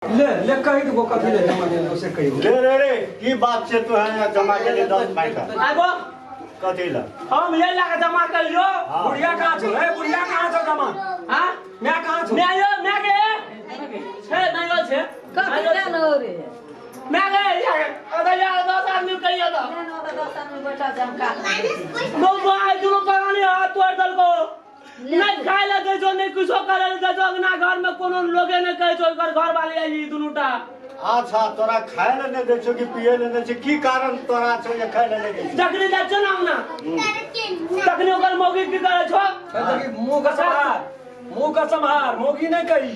ले कही तो कथी ले जमा दे उसे कही रे की बात से तू है जमा के लिए 10 पैसा आगो कथी ला हम ले ला के जमा कर लियो। बुढ़िया कहाँ छो है बुढ़िया कहाँ छो जमा हां मैं कहाँ छो मैं यो मैं के छे मैं यो छे कथी ले न रे मैं के अरे यार 10 आदमी कहियो तो मैं न तो 10 आदमी बैठा जम का मोबाइल दुनो परानी हाथ तोड़ दल को नहीं खाए लगे जो नहीं कुछ करे लगे जो ना घर में कोनो लोगे ने कहे जो घर वाले आई दुनुटा। अच्छा तोरा खाए ले नहीं दे छो कि पिए ले नहीं छो की कारण तोरा छो ये खाए ले नहीं दे जकरी जा छ ना तकनी ओकर मौगी की करे छो मुंह का संभार मोगी नहीं कही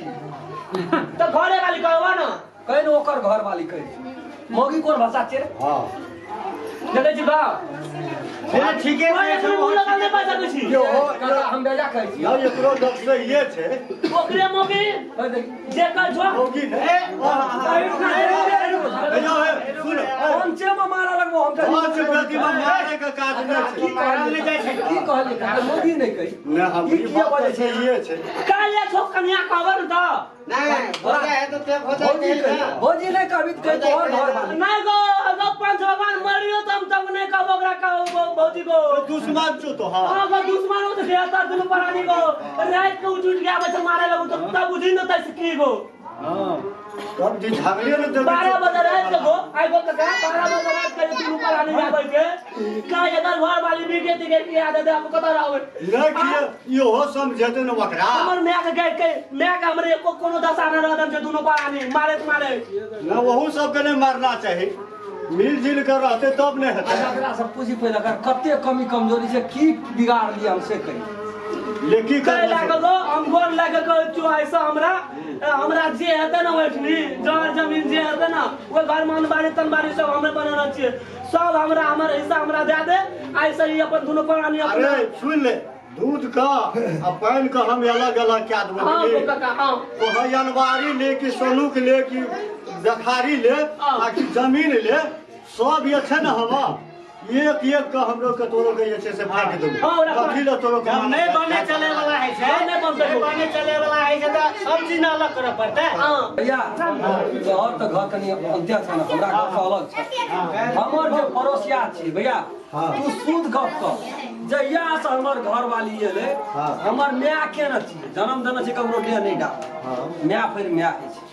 तो घरे वाली कहवा ना कही न ओकर घर वाली कही मोगी कौन भाषा छे हां जले जी बा फिर ठीक है कोई नहीं मुंह लगा नहीं पाता कुछ यो कदा हम बेजा कही या एकरो दस से ये छे ओकरे मौगी जे कर छो होगी ने सुन हम चे में मारा लगबो हम पांच गति में मारे के काज नहीं छे की कहले का मोगी नहीं कही ने हम की बात से ये छे काले छो कन्या खबर तो नहीं होता है तो ते होता है भोजी नहीं कभी कही तो और घर वाली नहीं गो पंच भगवान मरियो तम तब नहीं कहो ओकरा का भौजी को दुश्मन छो तो हां हां गो दुश्मन हो तो खेता दुनु परानी को रात को उठ गया बच्चा मारे लगो तो तब बुझी न तै की गो हां तब जी झगड़े न दे 12 बजे रात के गो आई गो कका 12 बजे रात के दुनु परानी आबै के का एकर घर वाली बिके तिके की आदत है आपको कतरा आवे नहीं यो हो समझते न वकरा हमर मैं के मैं का हमरे एको कोनो दशा न रहदम जे दुनु परानी मारे तो मारे न वहू सब के नहीं मारना चाहिए मिलजुल कर रहते तब नहीं होता अगला सब पूछी पहले कर कते कमी कमजोरी से की बिगाड़ लिया हमसे कही लेकिन कहे लागे गो हम गोर लागे को चो ऐसा हमरा जे हेते ना ओठनी जर जमीन जे हेते ना वो घर मान बाड़ी तन बाड़ी सब हमें बनना चाहिए सब हमरा हमर हिस्सा हमरा दे दे ऐसे ही अपन दोनों प्राणी अपना अरे सुन ले दूध का और पानी का हम अलग अलग क्या हां देंगे काका हां तो हयनवारी ले कि सोनूक ले कि दखारी ले ताकि जमीन ले सब ये छे ना हवा एक का हमरो के तोरो के ये छे से फाड़ देबो कथी ले तोरो के नहीं बने चले वाला है छे नहीं बनते बने चले वाला है छे तो सब चीज अलग करे पड़ता है हां भैया घर तो घर कनी अंत्या छ ना हमरा घर से अलग छ हमर जो पड़ोसिया छी भैया तू शुद्ध गप कर जहिया से हमर घर वाली एले हमर माय के न छी जन्म देने छी ककरो ले नहीं डाल माय फिर माय के छी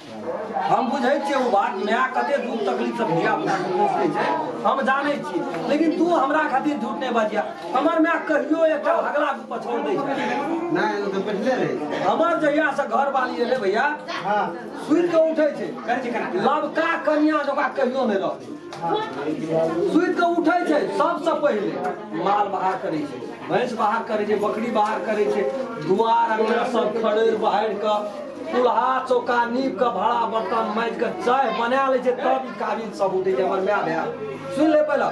हम बुझै छियै ओ बात माय कते दुख तकलीफ से धिया पुता के पोसै छै हम जानै छी लेकिन तू हमरा खातिर झूठ नहीं बजिया हमर माय कहियो एकटा हगला ऊपर छोड़ दै छै नहीं तो बैठले रहे हमर जहिया से घर वाली एले भैया सुति के उठै छै लबका कन्या जका कहियो नहीं रहतै सुति के उठै छै सबसे पहिले माल बाहर करै छै भैंस बाहर करै छै बकरी बाहर करै छै दुआर अंगना सब खड़ेर बहार के चूल्हा चौका नीप के भाड़ा बर्तन माज के चाय बना ले छै तब ई काबिल सब उठै छै हमर माय भैया सुन ले पहले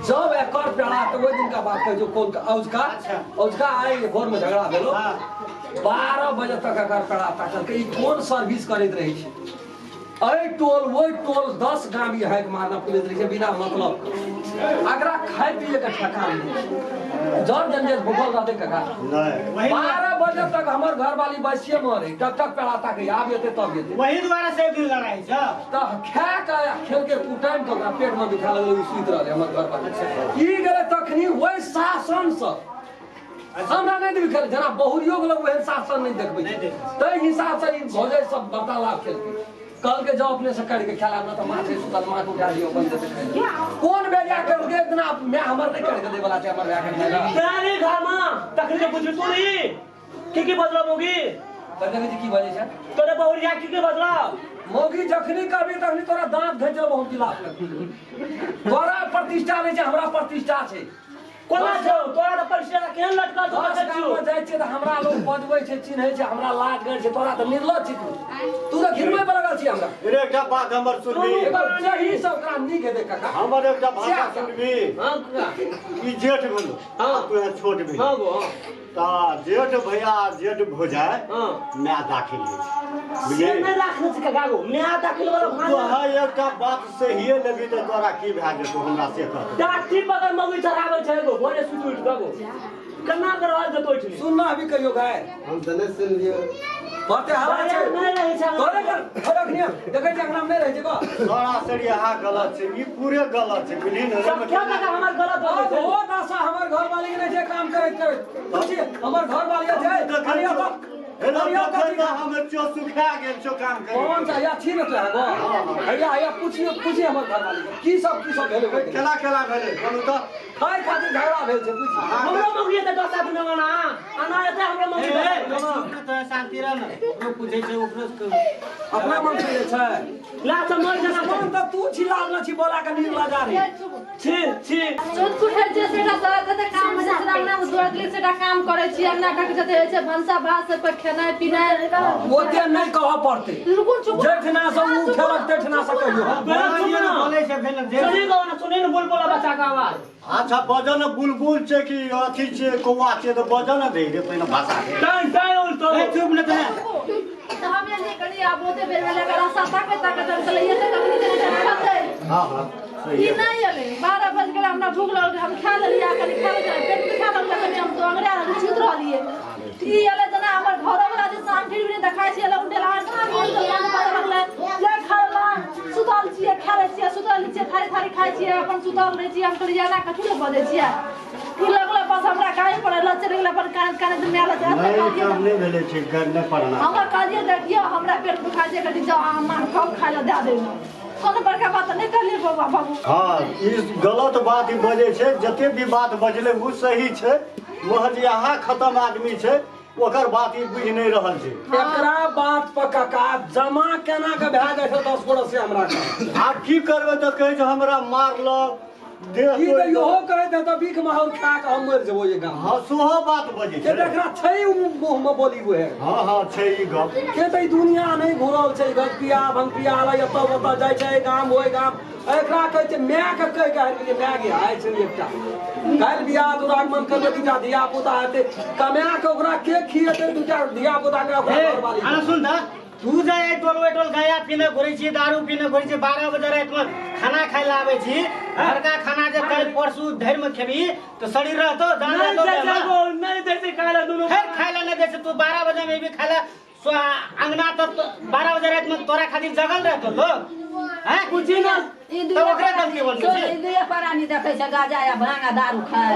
जब एकर पेड़ा तो ओइ दिन का बात है जो कौन का औजका आए भोर में झगड़ा भेलो 12 बजे तक एकर पेड़ा ताकल के ई कोन सर्विस करैत रहे छै अरे टोल वही टोल 10 गामी है के मारना पुलिस रहे बिना मतलब अगरा खाए पिए का ठकान नहीं जब जंजेल भूखल रहते काका नहीं 12 बजे तक हमर घर वाली बसिए मरे तब तक पेड़ा तक आब येते तब येते वही द्वारा से दिन लड़ाई छ त खा के खेल के कुटाइम तो ओकरा पेट में दुखा लगल सुइत रहले हमर घर वाली ई गेले तखनी ओइ शासन से हमरा नहीं देख खेल जना बहुरियो लोग वही शासन नहीं देखबै तै हिसाब से भौजे सब वार्तालाप खेलके कल के जाओ अपने से कर के खेला ना तो माथे सुतल माथ उठा दियो बंद से कौन बेजा कर के इतना मैं हमर नहीं कर के दे वाला छै हमर ब्याह करना तेरे घर में तकरी के बुझी तू नहीं की बदला मोगी कहे जी की बाजे छै तोरे बहुरिया की बदला मोगी जखनी करबी तखनी तोरा दांत घंचल बहुत गिलास लग तोरा प्रतिष्ठा नहीं छै हमरा प्रतिष्ठा छै कोना छौ तोरा त परिचय केहन लटका छौ छौ जाय छै त हमरा लोग बजबै छै चिन्है छै हमरा लाज गड़ छै तोरा त निर्लज छी तू त घिरबै पर लगल छी हमरा रे एकटा बात हमर सुनबी एकर सही सब ओकरा नीक हेतै काका हमर एकटा भाषा सुनबी हां काका ई जेठ भेलो हां तू है छोट भी हां गो ता जेठ भैया जेठ भोजाय हां मैं दाखिल छी ये नहीं रखने से काका गो मैं दाखिल वाला तो है एकटा बात सही लेबी त तोरा की भै जेतो हमरा से कह डाठी बगर मगी चराबै छै गो भोरे सुत उठ गो कन्ना करवा जतो छै सुनना अभी कहियो गाय हम तने सुन लियो बाते हवा छै नहीं रहे छै तोरे कर रखनिया देखे छै अंगना में नहीं रहे छै को सरासर यहाँ गलत छै ई पूरे गलत छै बुझली ने सब क्या लगा हमार गलत हो गए ओ दासा हमर घर वाली के नहीं छै काम करैत पूछिए हमर घर वाली छै खलिया तो हमें चो सुखा गेल छो काम करे कौन सा या छी न तो है भैया या पूछिए हमर घर वाली के की सब भेले केला भेले बोलू तो खाय खातिर झगड़ा भेल छै पूछिए हमरो मंगिए त दोसा दुनो ना आना एते हमरो मंगिए तो शांति रह न ओकरो पूछे छै ओकरो अपना मन से छै ला त मोर जना मन त तू छी लाल न छी बोला के नील बाजा रे छी चोटकुट जे सेटा त काम में जेना नाम दुआरली सेटा काम करे छी अंगना काट जते होइ छै भंसा भात सब पर खेनाइ पिनाइ ओते नहीं कह पड़ते रुकुन चुप जेठना सब उ खेलक तेठना सब कहियो बोले छै फेन जे सुनी गो ना सुनी न बुलबुल बच्चा का आवाज अच्छा बजन बुलबुल छै कि अथी छै कौवा छै तो बजन दे रे पहिने भाषा के टाइम उल्टो ए चुप न त त हम ये कनी अब ओते बेर वाला का रास्ता ताकत चले ये त कनी देर खाते हां सही ई नहीं आले 12 बज गेल हमरा भूख लगल हम खा लेलिया कनी खा ले पेट में खा लगल कनी हम तो अंगरे रुचित रहलिए ई आले जना हमर घर वाला जे शाम फिर भी देखाइ छै ल उठेला लगले ले खाला सुतल छिए खाले छिए सुतल नीचे थारी खाइ छिए अपन सुतल रह छिए हम कहलिए ना कथु बजे छिए ई लगले बस हमरा काहे पड़े ल चले गेला पर कान में आला नहीं काम नहीं भेले छै घर नहीं पड़ना हमरा काजे देखियो हमरा पेट दुखा छै कथि जा अम्मा कब खाइ ल दे दे कोनो बड़का बात नहीं कर लिए बाबू हाँ ई गलत बात ही बजे छै जते भी बात बजले वो सही छै वह जे यहाँ खत्म आदमी छै ओकर बात ई बुझ नहीं रहल छै एकरा बात पर काका जमा केना के भए जाइ छै 10 बरस से हमरा के आब की करबे त कहे छै हमरा मारलक देह ई त इहो कहै त त बीख माहौल खा के हम मर जेबो ये गाम हाँ सुहा बात बजे के छै देखरा छै मुंह में बोली वो है हाँ छै ई गप के त दुनिया नहीं घुरल छै गपिया भंपिया आला एत ओत जाइ छै गाम होय गाम एकरा कहै छै माय के कह के माय गे आइ छै एकटा काल बियाह दुरागमन करबे दूटा धिया पुता हेतै कमा के ओकरा के खिएतै दूटा धिया पुता के ओकरा घर वाली आना सुन त तू जाए टोल गया पीने घुरै छी दारू पीने घुरै छी 12 बजे रात में खाना खाइ ला आबै छी घर का खाना जे कल परसू धैर में खेबी तो शरीर रहतो जान रहतो नहीं जैसे खाला दोनों फिर खाइ ला नहीं देसे तू 12 बजे में भी खाला अंगना तो 12 बजे रात में तोरा खातिर जगल रहतो तो हैं पूछी ना ई तो ओकरा गलती बोल छै ई दुइया परानी देखै छै गाजा या भांगा दारू खाय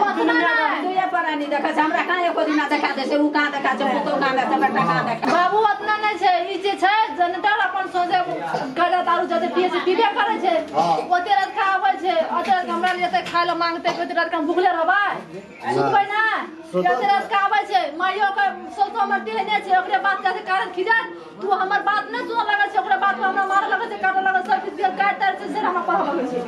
दुइया परानी देखै छै हमरा कहाँ एको दिना देखा दे से उ कहाँ देखा छै तो कहाँ देखा बेटा कहाँ देखा बाबू उतना नहीं छै ई जे छै जनटर अपन सोचे गाजा दारू जते पिए छै पीबे करे छै ओते रात खाबै छै ओते रात हमरा लिए त खाय ल मांगते ओते रात हम भूखले रहबै सुतबै ना ओते रात खाबै छै माइयो के सोतो हमर देहने छै ओकरे बात जाते कारण खिजात तू हमर बात नहीं सुन लगै छै ओकरे बात हमरा मारे लगै छै काटे लगै सब चीज काट से हमरा पढ़ लगै छै